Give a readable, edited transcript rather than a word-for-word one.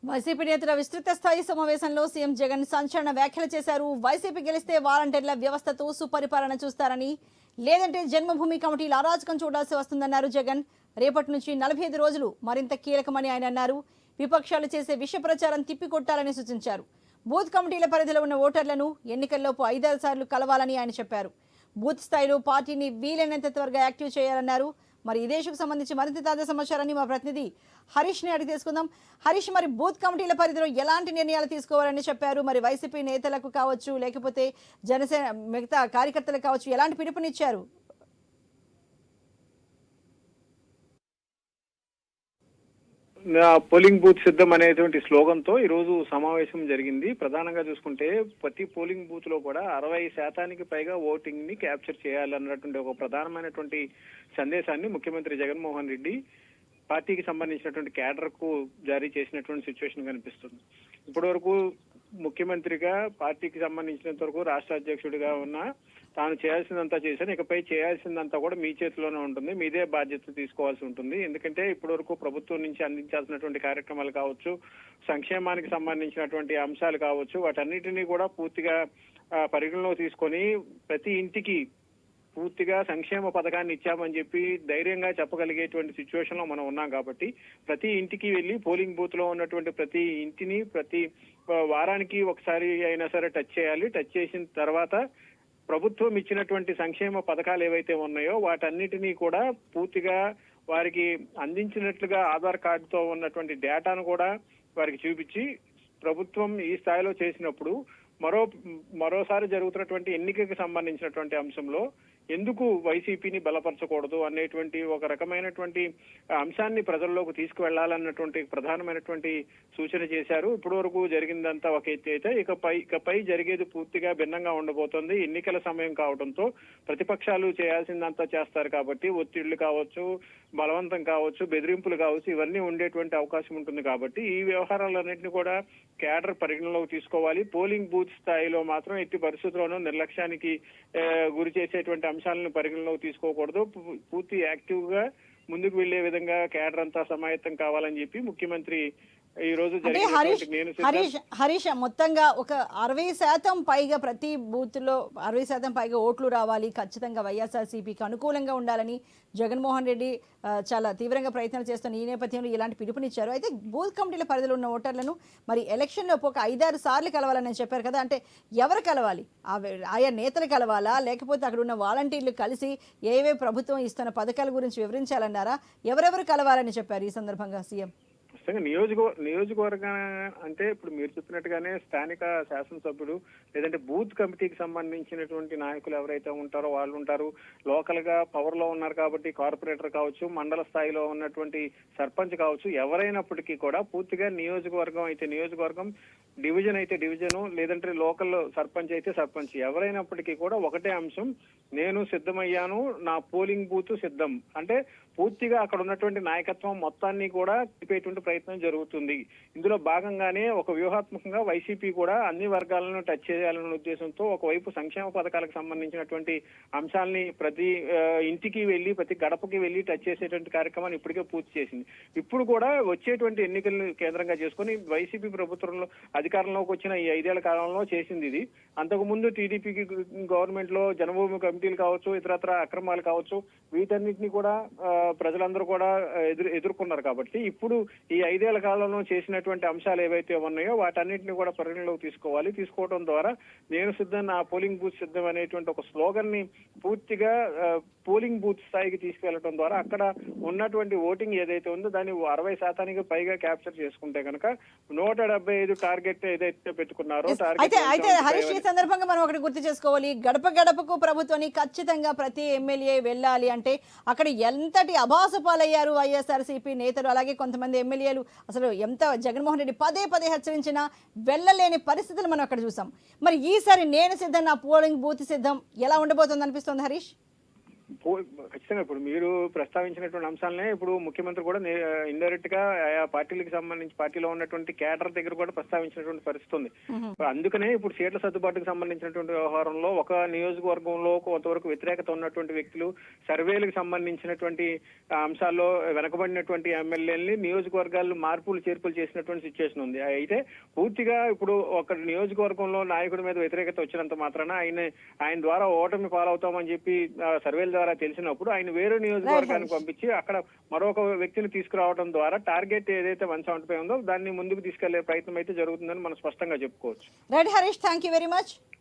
YCP నేతల విస్తృత స్థాయి సమావేశంలో సీఎం జగన్ సంచలన వ్యాఖ్యలు చేశారు. వైసీపీ గెలిస్తే వాలంటీర్ల వ్యవస్థతో సుపరిపాలన చూస్తారని, లేదంటే జన్మభూమి కమిటీల అరాచకం చూడాల్సి వస్తుందన్నారు జగన్. రేపటి నుంచి 45 రోజులు మరింత కీలకమని ఆయన అన్నారు. విపక్షాలు చేసే విష ప్రచారం తిప్పికొట్టాలని సూచించారు. బూత్ కమిటీల పరిధిలో ఉన్న ఓటర్లను ఎన్నికల్లోపు 5 సార్లు కలవాలని ఆయన చెప్పారు. బూత్ స్థాయిలో పార్టీని వీలైనంత త్వరగా యాక్టివ్ చేయాలన్నారు. మరి ఇదే ఇష్యూకు సంబంధించి మరింత తాజా సమాచారాన్ని మా ప్రతినిధి హరీష్ని అడిగి తెలుసుకుందాం. హరీష్, మరి బూత్ కమిటీల పరిధిలో ఎలాంటి నిర్ణయాలు తీసుకోవాలని చెప్పారు? మరి వైసీపీ నేతలకు కావచ్చు, లేకపోతే జనసేన మిగతా కార్యకర్తలకు కావచ్చు, ఎలాంటి పిలుపునిచ్చారు? పోలింగ్ బూత్ సిద్ధం అనేటువంటి స్లోగన్ తో ఈ రోజు సమావేశం జరిగింది. ప్రధానంగా చూసుకుంటే ప్రతి పోలింగ్ బూత్ లో కూడా 60% పైగా ఓటింగ్ ని క్యాప్చర్ చేయాలన్నటువంటి ఒక ప్రధానమైనటువంటి సందేశాన్ని ముఖ్యమంత్రి జగన్మోహన్ రెడ్డి పార్టీకి సంబంధించినటువంటి క్యాడర్ కు జారీ చేసినటువంటి సిచ్యువేషన్ కనిపిస్తుంది. ఇప్పటి వరకు ముఖ్యమంత్రిగా పార్టీకి సంబంధించినంత వరకు రాష్ట్ర అధ్యక్షుడిగా ఉన్న తాను చేయాల్సిందంతా చేశాను, ఇకపై చేయాల్సిందంతా కూడా మీ చేతిలోనే ఉంటుంది, మీదే బాధ్యత తీసుకోవాల్సి ఉంటుంది. ఎందుకంటే ఇప్పటి వరకు ప్రభుత్వం నుంచి అందించాల్సినటువంటి కార్యక్రమాలు కావచ్చు, సంక్షేమానికి సంబంధించినటువంటి అంశాలు కావచ్చు, వాటన్నిటినీ కూడా పూర్తిగా పరిగణలో తీసుకొని ప్రతి ఇంటికి పూర్తిగా సంక్షేమ పథకాన్ని ఇచ్చామని చెప్పి ధైర్యంగా చెప్పగలిగేటువంటి సిచ్యువేషన్ లో మనం ఉన్నాం. కాబట్టి ప్రతి ఇంటికి వెళ్లి పోలింగ్ బూత్ లో ఉన్నటువంటి ప్రతి ఇంటిని ప్రతి వారానికి ఒకసారి అయినా సరే టచ్ చేయాలి. టచ్ చేసిన తర్వాత ప్రభుత్వం ఇచ్చినటువంటి సంక్షేమ పథకాలు ఏవైతే ఉన్నాయో వాటన్నిటినీ కూడా పూర్తిగా వారికి అందించినట్లుగా ఆధార్ కార్డుతో ఉన్నటువంటి డేటాను కూడా వారికి చూపించి ప్రభుత్వం ఈ స్థాయిలో చేసినప్పుడు మరోసారి జరుగుతున్నటువంటి ఎన్నికకి సంబంధించినటువంటి అంశంలో ఎందుకు వైసీపీని బలపరచకూడదు అనేటువంటి ఒక రకమైనటువంటి అంశాన్ని ప్రజల్లోకి తీసుకువెళ్లాలన్నటువంటి ప్రధానమైనటువంటి సూచన చేశారు. ఇప్పటి వరకు జరిగిందంతా ఒక ఎత్తు అయితే ఇకపై జరిగేది పూర్తిగా భిన్నంగా ఉండబోతోంది. ఎన్నికల సమయం కావడంతో ప్రతిపక్షాలు చేయాల్సిందంతా చేస్తారు కాబట్టి ఒత్తిళ్లు కావచ్చు, బలవంతం కావచ్చు, బెదిరింపులు కావచ్చు, ఇవన్నీ ఉండేటువంటి అవకాశం ఉంటుంది. కాబట్టి ఈ వ్యవహారాలన్నింటినీ కూడా క్యాడర్ పరిగణలోకి తీసుకోవాలి. పోలింగ్ బూత్ స్థాయిలో మాత్రం ఎట్టి పరిస్థితుల్లోనూ నిర్లక్ష్యానికి గురి చేసేటువంటి అంశాలను పరిగణలోకి తీసుకోకూడదు. పూర్తి యాక్టివ్ గా ముందుకు వెళ్లే విధంగా క్యాడర్ అంతా సమాయత్తం కావాలని చెప్పి ముఖ్యమంత్రి ఈ రోజు హరీష్ మొత్తంగా ఒక 60% పైగా ప్రతి బూత్ లో 60% పైగా ఓట్లు రావాలి, ఖచ్చితంగా వైఎస్ఆర్సీపీకి అనుకూలంగా ఉండాలని జగన్మోహన్ రెడ్డి చాలా తీవ్రంగా ప్రయత్నాలు చేస్తున్న ఈ నేపథ్యంలో ఇలాంటి పిలుపునిచ్చారు. అయితే బూత్ కమిటీల పరిధిలో ఉన్న ఓటర్లను మరి ఎలక్షన్ లో ఒక 5-6 సార్లు కలవాలని చెప్పారు కదా, అంటే ఎవరు కలవాలి? ఆయా నేతలు కలవాలా, లేకపోతే అక్కడ ఉన్న వాలంటీర్లు కలిసి ఏవే ప్రభుత్వం ఇస్తున్న పథకాల గురించి వివరించాలన్నారా? ఎవరెవరు కలవాలని చెప్పారు ఈ సందర్భంగా సీఎం? నియోజకవర్గం అంటే ఇప్పుడు మీరు చెప్పినట్టుగానే స్థానిక శాసనసభ్యుడు లేదంటే బూత్ కమిటీకి సంబంధించినటువంటి నాయకులు ఎవరైతే ఉంటారో వాళ్ళు ఉంటారు. లోకల్ గా పవర్ లో ఉన్నారు కాబట్టి కార్పొరేటర్ కావచ్చు, మండల స్థాయిలో ఉన్నటువంటి సర్పంచ్ కావచ్చు, ఎవరైనప్పటికీ కూడా పూర్తిగా నియోజకవర్గం అయితే నియోజకవర్గం, డివిజన్ అయితే డివిజను, లేదంటే లోకల్ సర్పంచ్ అయితే సర్పంచ్, ఎవరైనప్పటికీ కూడా ఒకటే అంశం, నేను సిద్ధమయ్యాను, నా పోలింగ్ బూత్ సిద్ధం అంటే పూర్తిగా అక్కడ ఉన్నటువంటి నాయకత్వం మొత్తాన్ని కూడా తిప్పేటువంటి ప్రయత్నం జరుగుతుంది. ఇందులో భాగంగానే ఒక వ్యూహాత్మకంగా వైసీపీ కూడా అన్ని వర్గాలను టచ్ చేయాలనే ఉద్దేశంతో ఒకవైపు సంక్షేమ పథకాలకు సంబంధించినటువంటి అంశాలని ప్రతి ఇంటికి వెళ్లి ప్రతి గడపకి వెళ్లి టచ్ చేసేటువంటి కార్యక్రమాన్ని ఇప్పటికే పూర్తి చేసింది. ఇప్పుడు కూడా వచ్చేటువంటి ఎన్నికలను కేంద్రంగా చేసుకుని వైసీపీ ప్రభుత్వంలో అధికారంలోకి వచ్చిన ఈ 5 ఏళ్ల కాలంలో చేసింది ఇది. అంతకుముందు టీడీపీకి గవర్నమెంట్ లో జన్మభూమి కమిటీలు కావచ్చు, ఇతరత్ర అక్రమాలు కావచ్చు, వీటన్నిటిని కూడా ప్రజలందరూ కూడా ఎదుర్కొన్నారు. కాబట్టి ఇప్పుడు ఈ 5 ఏళ్ల కాలంలో చేసినటువంటి అంశాలు ఏవైతే ఉన్నాయో వాటన్నింటినీ కూడా పరిగణలోకి తీసుకోవాలి. తీసుకోవడం ద్వారా నేను సిద్ధం, నా పోలింగ్ బూత్ సిద్ధం అనేటువంటి ఒక స్లోగన్ ని పూర్తిగా పోలింగ్ బూత్ స్థాయికి తీసుకెళ్లడం ద్వారా అక్కడ ఉన్నటువంటి ఓటింగ్ ఏదైతే ఉందో దాన్ని 60% పైగా క్యాప్చర్ చేసుకుంటే కనుక 175 టార్గెట్ ఏదైతే పెట్టుకున్నారో హరీష్, ఈ సందర్భంగా మనం ఒకటి గుర్తు చేసుకోవాలి, గడప గడపకు ప్రభుత్వాన్ని ఖచ్చితంగా ప్రతి ఎమ్మెల్యే వెళ్ళాలి అంటే అక్కడ ఎంతటి అభాసపాలయ్యారు వైఎస్ఆర్సీపీ నేతలు, అలాగే కొంతమంది ఎమ్మెల్యేలు. అసలు ఎంత జగన్మోహన్ రెడ్డి పదే హెచ్చరించినా వెళ్ళలేని పరిస్థితులు మనం అక్కడ చూసాం. మరి ఈసారి నేను సిద్ధం, నా పోలింగ్ బూత్ సిద్ధం ఎలా ఉండబోతుంది అనిపిస్తుంది హరీష్? ఖచ్చితంగా ఇప్పుడు మీరు ప్రస్తావించినటువంటి అంశాలనే ఇప్పుడు ముఖ్యమంత్రి కూడా ఇండైరెక్ట్ గా ఆయా పార్టీలకు సంబంధించి పార్టీలో ఉన్నటువంటి కేడర్ దగ్గర కూడా ప్రస్తావించినటువంటి పరిస్థితి ఉంది. అందుకనే ఇప్పుడు సీట్ల సర్దుబాటుకు సంబంధించినటువంటి వ్యవహారంలో ఒక నియోజకవర్గంలో కొంతవరకు వ్యతిరేకత ఉన్నటువంటి వ్యక్తులు సర్వేలకు సంబంధించినటువంటి అంశాల్లో వెనకబడినటువంటి ఎమ్మెల్యేలని నియోజకవర్గాల్లో మార్పులు చేర్పులు చేసినటువంటి సిచ్యువేషన్ ఉంది. అయితే పూర్తిగా ఇప్పుడు ఒక నియోజకవర్గంలో నాయకుడి మీద వ్యతిరేకత వచ్చినంత మాత్రాన ఆయన ద్వారా ఓటమి పాలవుతామని చెప్పి సర్వేల ద్వారా తెలిసినప్పుడు ఆయన వేరే నియోజకవర్గానికి పంపించి అక్కడ మరొక వ్యక్తిని తీసుకురావడం ద్వారా టార్గెట్ ఏదైతే 175 ఉందో దాన్ని ముందుకు తీసుకెళ్లే ప్రయత్నం అయితే జరుగుతుందని మనం స్పష్టంగా చెప్పుకోవచ్చు. Right Harish, thank you very much.